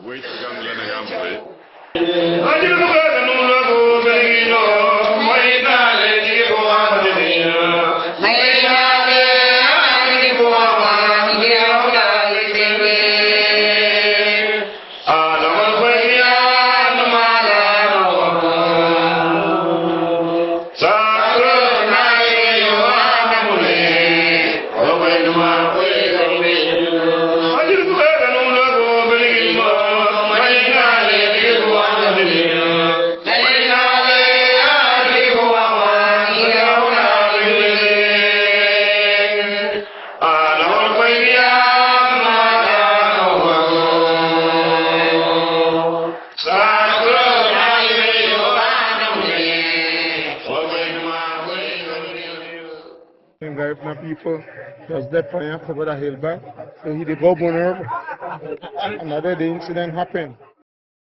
Wait, young Lena Yamway. People just that fire for the hill back. So he did go on her. Another the incident happened.